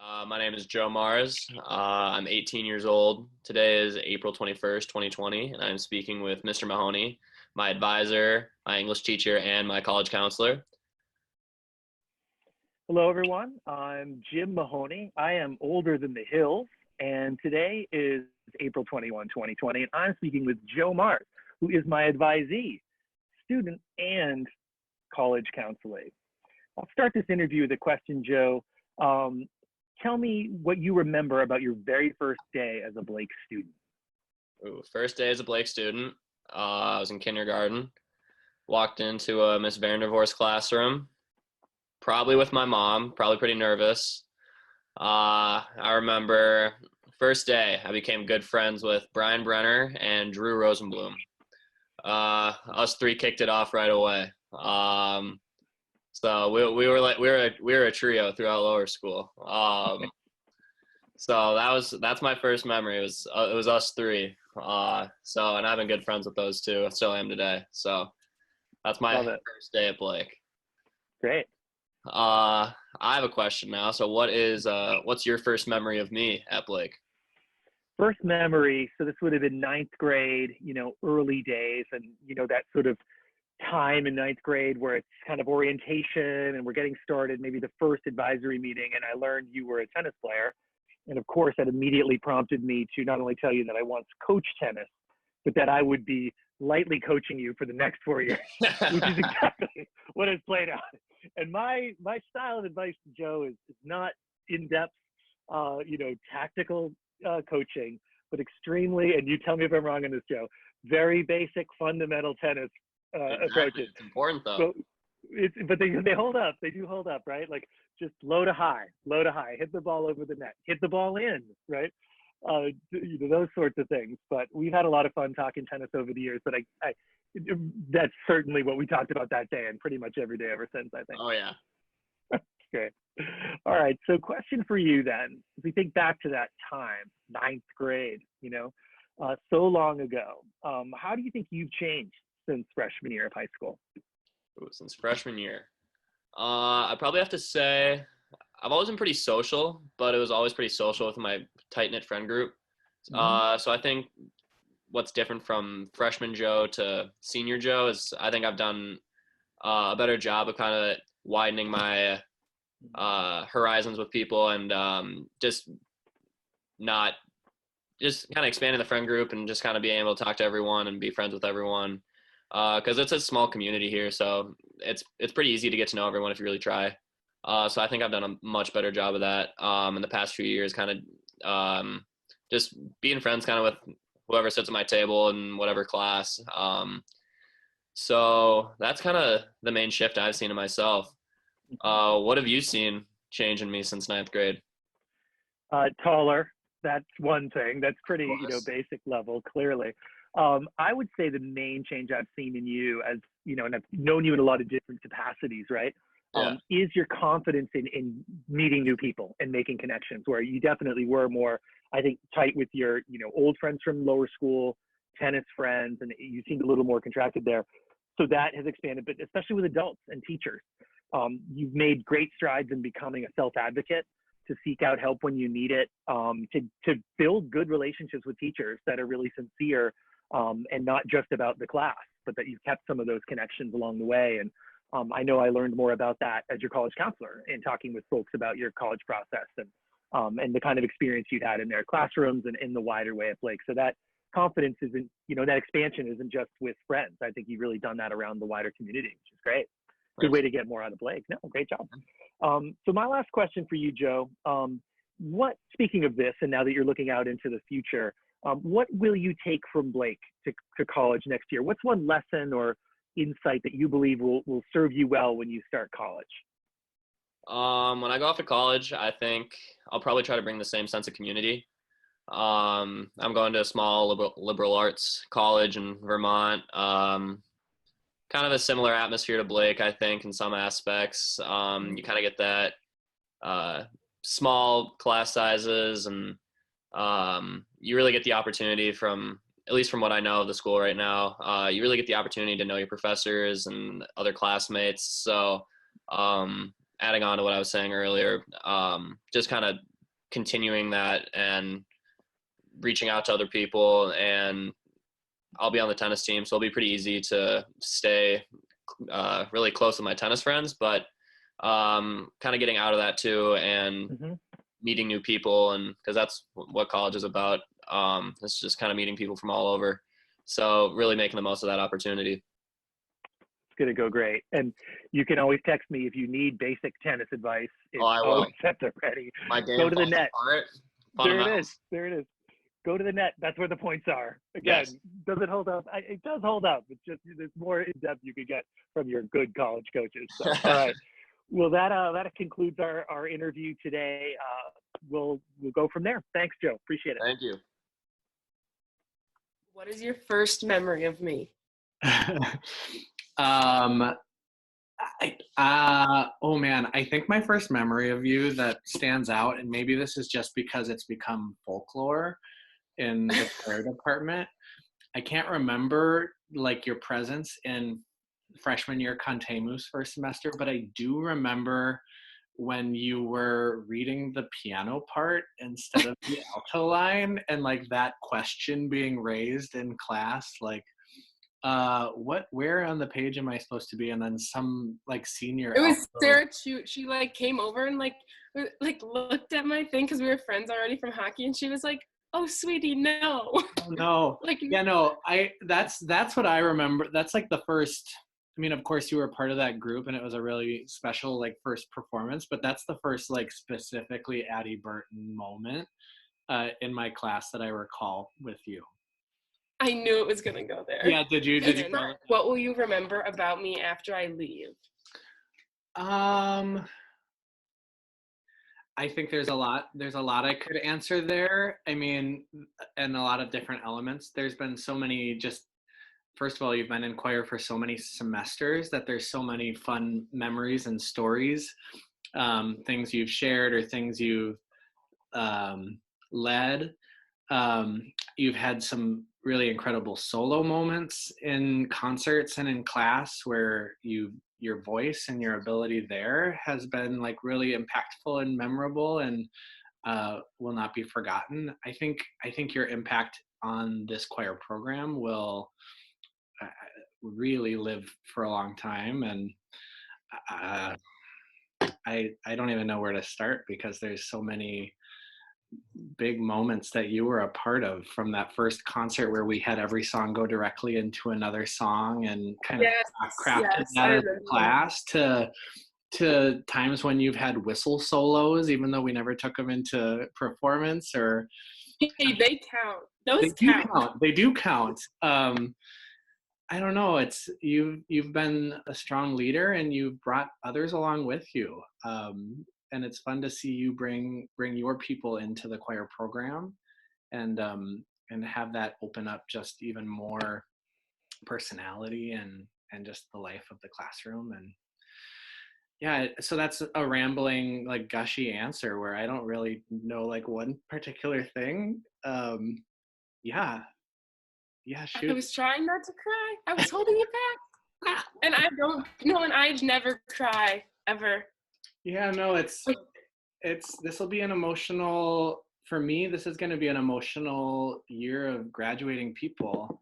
My name is Joe Mars. I'm 18 years old. Today is April 21st, 2020, and I'm speaking with Mr. Mahoney, my advisor, my English teacher, and my college counselor. Hello, everyone. I'm Jim Mahoney. I am older than the hills, and today is April 21, 2020, and I'm speaking with Joe Mars, who is my advisee, student, and college counselor. I'll start this interview with a question, Joe. Tell me what you remember about your very first day as a Blake student. Ooh, first day as a Blake student. I was in kindergarten. Walked into a Miss Vandervoort's classroom, probably with my mom, probably pretty nervous. I remember first day, I became good friends with Brian Brenner and Drew Rosenblum. Us three kicked it off right away. So we were a trio throughout lower school. So that's my first memory. It was us three. And I've been good friends with those two. I still am today. So that's my first day at Blake. Great. I have a question now. So what's your first memory of me at Blake? First memory, so this would have been ninth grade, early days, and that sort of time in ninth grade where it's kind of orientation and we're getting started, maybe the first advisory meeting, and I learned you were a tennis player. And of course, that immediately prompted me to not only tell you that I once coached tennis, but that I would be lightly coaching you for the next 4 years, which is exactly what has played out. And my style of advice to Joe is not in-depth, tactical coaching, but extremely, and you tell me if I'm wrong on this, Joe, very basic, fundamental tennis approaches. It's important though. So but they hold up. They do hold up, right? Like just low to high, hit the ball over the net, hit the ball in, right? Those sorts of things. But we've had a lot of fun talking tennis over the years. But I that's certainly what we talked about that day, and pretty much every day ever since, I think. Oh yeah. Great. All right. So question for you then, if we think back to that time, ninth grade, so long ago, how do you think you've changed since freshman year of high school? Ooh, since freshman year. I probably have to say I've always been pretty social, but it was always pretty social with my tight-knit friend group. Mm-hmm. So I think what's different from freshman Joe to senior Joe is I think I've done a better job of kind of widening my horizons with people and just kind of expanding the friend group and just kind of being able to talk to everyone and be friends with everyone. Because it's a small community here, so it's pretty easy to get to know everyone if you really try. So I think I've done a much better job of that in the past few years, kind of just being friends kind of with whoever sits at my table in whatever class. So that's kind of the main shift I've seen in myself. What have you seen change in me since ninth grade? Taller. That's one thing. That's pretty, basic level, clearly. I would say the main change I've seen in you, as and I've known you in a lot of different capacities, right? Yeah. Is your confidence in meeting new people and making connections, where you definitely were more, I think, tight with your, old friends from lower school, tennis friends, and you seemed a little more contracted there. So that has expanded, but especially with adults and teachers. You've made great strides in becoming a self-advocate, to seek out help when you need it, to build good relationships with teachers that are really sincere, and not just about the class, but that you've kept some of those connections along the way. And I know I learned more about that as your college counselor in talking with folks about your college process and the kind of experience you'd had in their classrooms and in the wider way at Blake. So that confidence isn't, that expansion isn't just with friends. I think you've really done that around the wider community, which is great. Good way to get more out of Blake. No, great job. So my last question for you, Joe, speaking of this, and now that you're looking out into the future, what will you take from Blake to college next year? What's one lesson or insight that you believe will serve you well when you start college? When I go off to college, I think I'll probably try to bring the same sense of community. I'm going to a small liberal arts college in Vermont. Kind of a similar atmosphere to Blake, I think, in some aspects. You kind of get that small class sizes, and you really get the opportunity at least from what I know of the school right now, you really get the opportunity to know your professors and other classmates. So adding on to what I was saying earlier, just kind of continuing that and reaching out to other people. And I'll be on the tennis team, so it'll be pretty easy to stay really close with my tennis friends, but kind of getting out of that too, and meeting new people, and because that's what college is about. It's just kind of meeting people from all over, so really making the most of that opportunity. It's going to go great. And you can always text me if you need basic tennis advice. It's I will. always at the ready. My game Go to the net. There it is. Go to the net. That's where the points are. Again, yes. Does it hold up? It does hold up. It's just there's more in depth you could get from your good college coaches. So, all right. Well, that concludes our interview today. We'll go from there. Thanks, Joe. Appreciate it. Thank you. What is your first memory of me? Oh man, I think my first memory of you that stands out, and maybe this is just because it's become folklore in the choir department. I can't remember like your presence in freshman year Cantemu's first semester, but I do remember when you were reading the piano part instead of the alto line, and like that question being raised in class, like where on the page am I supposed to be? And then some like senior It was alto. Sarah Chute. She like came over and like looked at my thing because we were friends already from hockey, and she was like, "Oh, sweetie, no." Oh, no. Like, yeah, no, that's what I remember. That's like the first, I mean, of course you were part of that group and it was a really special like first performance, but that's the first like specifically Addie Burton moment in my class that I recall with you. I knew it was gonna go there. Yeah, did you know that? What will you remember about me after I leave? I think there's a lot I could answer there. I mean, and a lot of different elements. There's been so many, just first of all, you've been in choir for so many semesters that there's so many fun memories and stories, things you've shared or things you've led. You've had some really incredible solo moments in concerts and in class where your voice and your ability there has been like really impactful and memorable and will not be forgotten. I think your impact on this choir program will really live for a long time, and I don't even know where to start because there's so many big moments that you were a part of, from that first concert where we had every song go directly into another song and kind of crafted that as a class, to times when you've had whistle solos, even though we never took them into performance. Or hey, they count. Those count. They do count. I don't know. It's you've been a strong leader and you've brought others along with you. And it's fun to see you bring your people into the choir program, and have that open up just even more personality and just the life of the classroom. And yeah, so that's a rambling, like gushy answer where I don't really know like one particular thing. Shoot. I was trying not to cry. I was holding it back. And I don't know, and I never cry ever. Yeah, no, this will be an emotional, for me, this is going to be an emotional year of graduating people.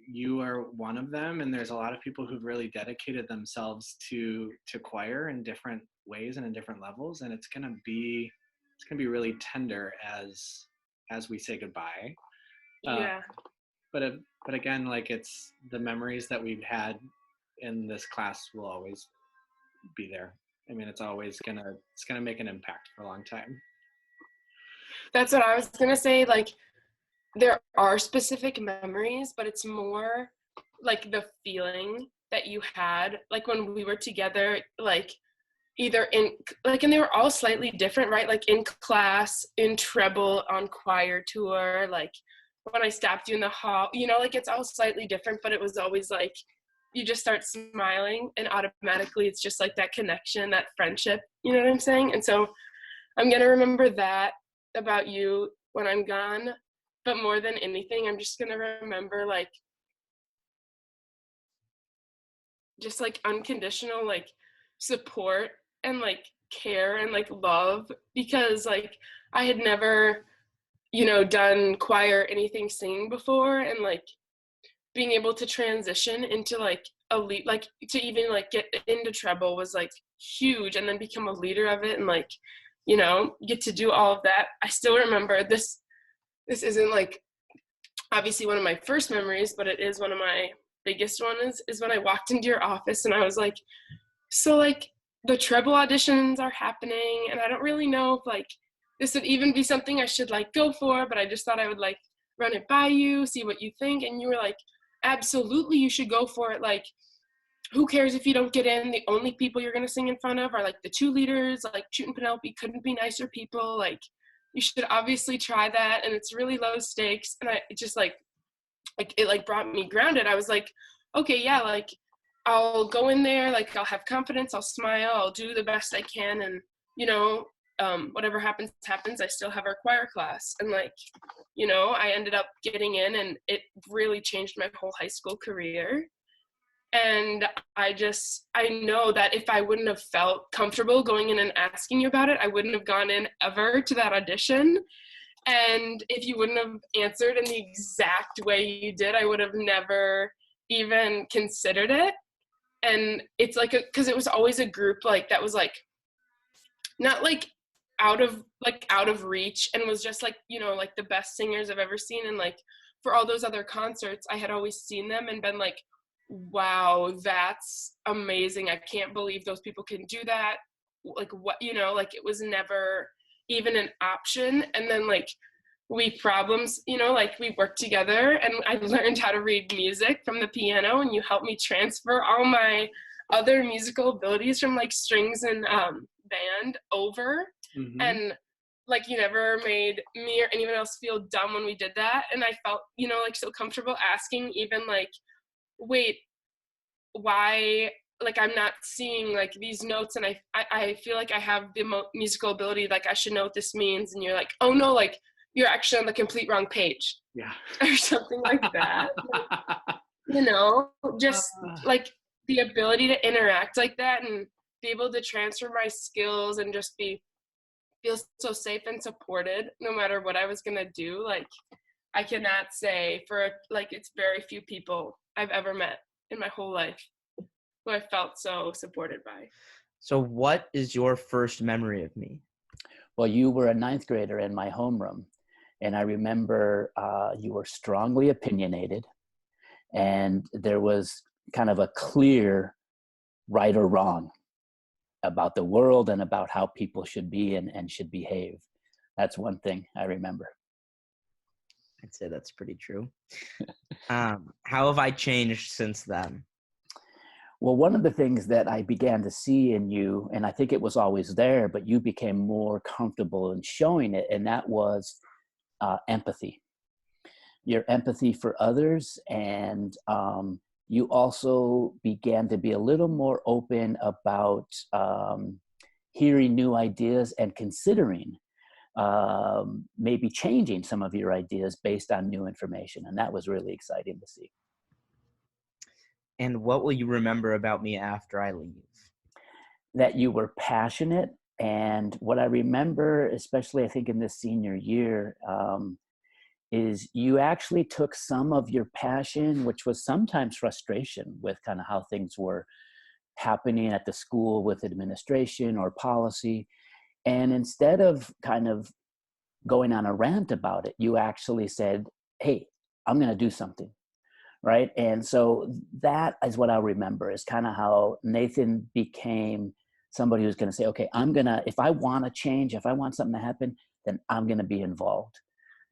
You are one of them, and there's a lot of people who've really dedicated themselves to choir in different ways and in different levels, and it's going to be really tender as we say goodbye. Yeah. But again, like, it's the memories that we've had in this class will always be there. I mean, it's gonna make an impact for a long time. That's what I was gonna say. Like, there are specific memories, but it's more like the feeling that you had, like when we were together, like either in like, and they were all slightly different, right? Like in class, in treble, on choir tour, like when I stopped you in the hall, like it's all slightly different, but it was always like, you just start smiling and automatically it's just like that connection, that friendship, you know what I'm saying? And so I'm going to remember that about you when I'm gone, but more than anything, I'm just going to remember like, just like unconditional, like support and like care and like love, because like I had never, done choir or anything singing before, and like being able to transition into like a lead, like to even like get into treble was like huge, and then become a leader of it, and like get to do all of that. I still remember this isn't like obviously one of my first memories, but it is one of my biggest ones, is when I walked into your office and I was like, so like the treble auditions are happening, and I don't really know if like this would even be something I should like go for, but I just thought I would like run it by you, see what you think. And you were like, absolutely, you should go for it. Like, who cares if you don't get in? The only people you're going to sing in front of are like the two leaders, like Chute and Penelope couldn't be nicer people. Like, you should obviously try that. And it's really low stakes. And it just like it like brought me grounded. I was like, okay, yeah, like I'll go in there, like I'll have confidence, I'll smile, I'll do the best I can. And, whatever happens, I still have our choir class. And like, I ended up getting in, and it really changed my whole high school career. And I know that if I wouldn't have felt comfortable going in and asking you about it, I wouldn't have gone in ever to that audition. And if you wouldn't have answered in the exact way you did, I would have never even considered it. And it's like, because it was always a group like that was like, not like out of reach, and was just like, like the best singers I've ever seen. And like for all those other concerts, I had always seen them and been like, wow, that's amazing. I can't believe those people can do that. Like what, like it was never even an option. And then like we like we worked together, and I learned how to read music from the piano, and you helped me transfer all my other musical abilities from like strings and band over. Mm-hmm. And like you never made me or anyone else feel dumb when we did that. And I felt, like so comfortable asking, even like, wait, why, like I'm not seeing like these notes, and I feel like I have the musical ability, like I should know what this means. And you're like, oh no, like you're actually on the complete wrong page. Yeah. Or something like that. Just like the ability to interact like that and be able to transfer my skills and just feel so safe and supported no matter what I was going to do. Like I cannot say it's very few people I've ever met in my whole life who I felt so supported by. So what is your first memory of me? Well, you were a ninth grader in my homeroom, and I remember you were strongly opinionated, and there was kind of a clear right or wrong about the world and about how people should be and should behave. That's one thing I remember. I'd say that's pretty true. How have I changed since then? Well, one of the things that I began to see in you, and I think it was always there, but you became more comfortable in showing it, and that was empathy. Your empathy for others, and you also began to be a little more open about hearing new ideas and considering maybe changing some of your ideas based on new information. And that was really exciting to see. And what will you remember about me after I leave? That you were passionate. And what I remember, especially I think in this senior year, is you actually took some of your passion, which was sometimes frustration with kind of how things were happening at the school with administration or policy. And instead of kind of going on a rant about it, you actually said, hey, I'm going to do something. Right. And so that is what I remember, is kind of how Nathan became somebody who's going to say, okay, if I want to change, if I want something to happen, then I'm going to be involved.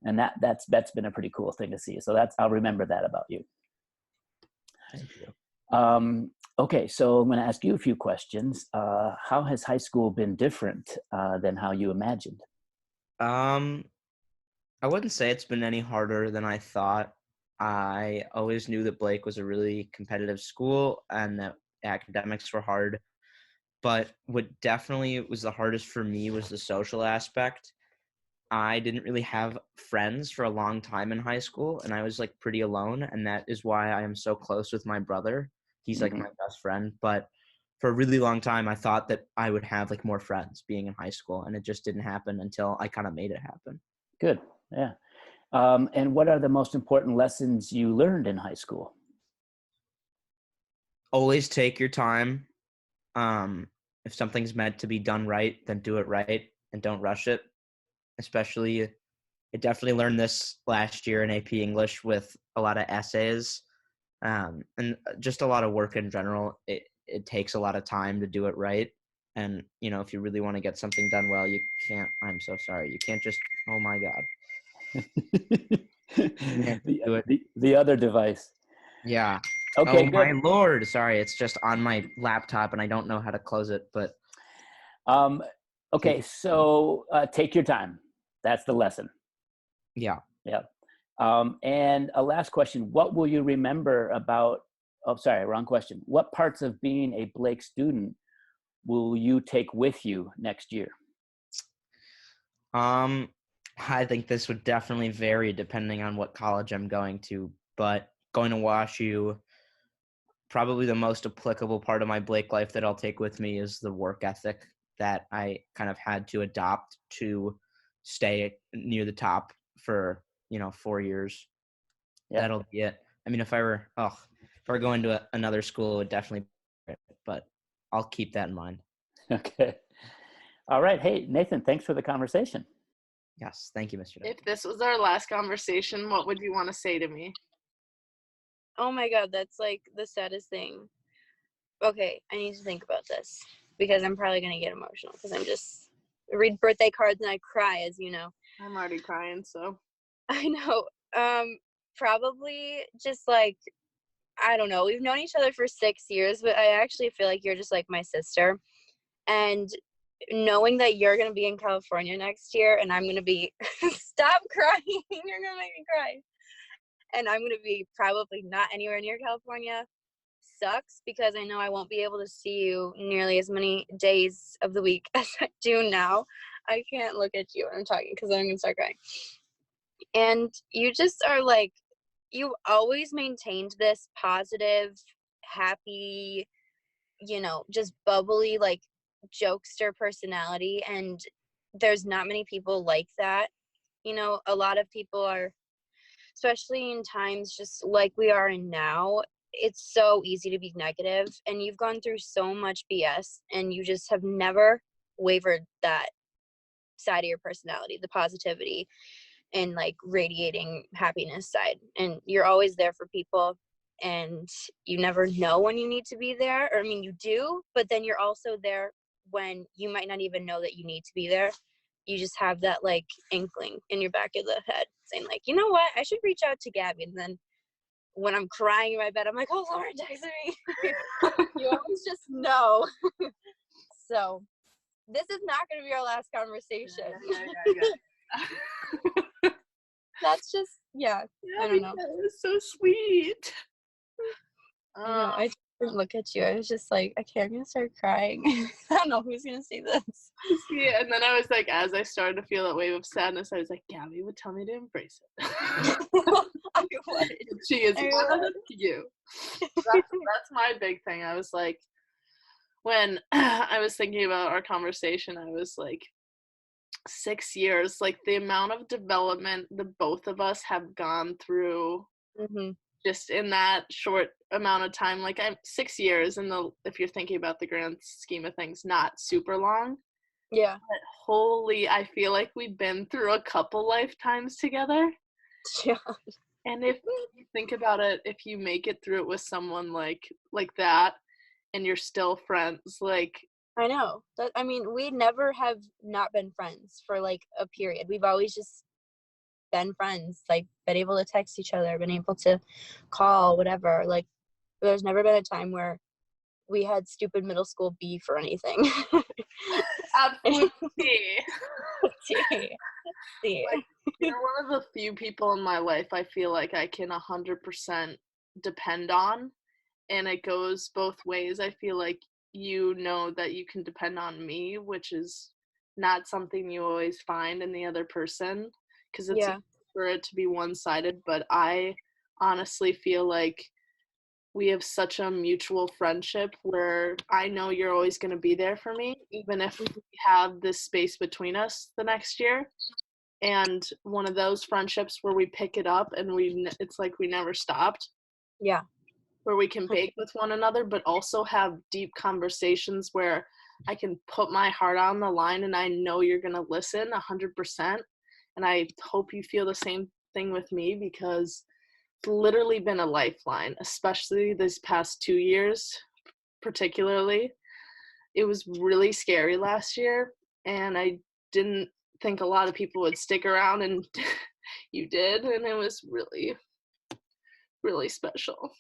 And that's been a pretty cool thing to see. So I'll remember that about you. Thank you. Okay, so I'm going to ask you a few questions. How has high school been different than how you imagined? I wouldn't say it's been any harder than I thought. I always knew that Blake was a really competitive school and that academics were hard. But what definitely was the hardest for me was the social aspect. I didn't really have friends for a long time in high school, and I was like pretty alone. And that is why I am so close with my brother. He's like my best friend. But for a really long time, I thought that I would have like more friends being in high school, and it just didn't happen until I kind of made it happen. Good. Yeah. And what are the most important lessons you learned in high school? Always take your time. If something's meant to be done right, then do it right and don't rush it. Especially, I definitely learned this last year in AP English with a lot of essays, and just a lot of work in general. It takes a lot of time to do it right. And, you know, if you really want to get something done well, you can't, I'm so sorry. You can't just, oh my God. Do it. The other device. Yeah. Okay, Oh good. my Lord. Sorry. It's just on my laptop and I don't know how to close it, but. Okay. So take your time. That's the lesson. Yeah. Yeah. And a last question, what will you remember about, oh, sorry, wrong question. What parts of being a Blake student will you take with you next year? I think this would definitely vary depending on what college I'm going to, but going to WashU, probably the most applicable part of my Blake life that I'll take with me is the work ethic that I kind of had to adopt to stay near the top for, 4 years. Yeah. That'll be it. I mean, if I were going to another school, it would definitely be it, but I'll keep that in mind. Okay. All right. Hey, Nathan, thanks for the conversation. Yes. Thank you, Mr. If this was our last conversation, what would you want to say to me? Oh my God, that's like the saddest thing. Okay, I need to think about this because I'm probably going to get emotional because I'm just read birthday cards and I cry, as you know. I'm already crying, so. I know. Probably just like, I don't know. We've known each other for 6 years, but I actually feel like you're just like my sister. And knowing that you're going to be in California next year and I'm going to be, stop crying. You're going to make me cry. And I'm going to be probably not anywhere near California sucks because I know I won't be able to see you nearly as many days of the week as I do now. I can't look at you when I'm talking because I'm going to start crying. And you just are like, you always maintained this positive, happy, just bubbly, like jokester personality. And there's not many people like that. A lot of people are, especially in times just like we are in now, it's so easy to be negative, and you've gone through so much BS and you just have never wavered that side of your personality, the positivity and like radiating happiness side. And you're always there for people and you never know when you need to be there. Or I mean, you do, but then you're also there when you might not even know that you need to be there. You just have that like inkling in your back of the head saying like, you know what, I should reach out to Gabby. And then when I'm crying in my bed, I'm like, oh, Lauren texted me. You always just know. So this is not going to be our last conversation. Yeah. That's just, yeah, I don't know. That was so sweet. I know. I didn't look at you. I was just like, okay, I'm going to start crying. I don't know who's going to see this. See, and then I was like, as I started to feel that wave of sadness, I was like, Gabby would tell me to embrace it. I would. She is one of you. That's my big thing. I was like, when I was thinking about our conversation, I was like, 6 years, like the amount of development the both of us have gone through just in that short amount of time. Like I'm 6 years, and if you're thinking about the grand scheme of things, not super long. Yeah. But holy, I feel like we've been through a couple lifetimes together. Yeah. And if you think about it, if you make it through it with someone like that, and you're still friends, like. I know. That, I mean, we never have not been friends for like a period. We've always just been friends, like been able to text each other, been able to call, whatever. Like there's never been a time where we had stupid middle school beef or anything. Absolutely. Like, you're one of the few people in my life I feel like I can 100% depend on, and it goes both ways. I feel like you know that you can depend on me, which is not something you always find in the other person, because it's easy for it to be one-sided. But I honestly feel like we have such a mutual friendship where I know you're always going to be there for me, even if we have this space between us the next year. And one of those friendships where we pick it up and it's like we never stopped. Yeah. Where we can bake with one another, but also have deep conversations where I can put my heart on the line and I know you're going to listen 100%. And I hope you feel the same thing with me, because it's literally been a lifeline, especially this past 2 years, particularly. It was really scary last year, and I didn't think a lot of people would stick around, and you did, and it was really, really special.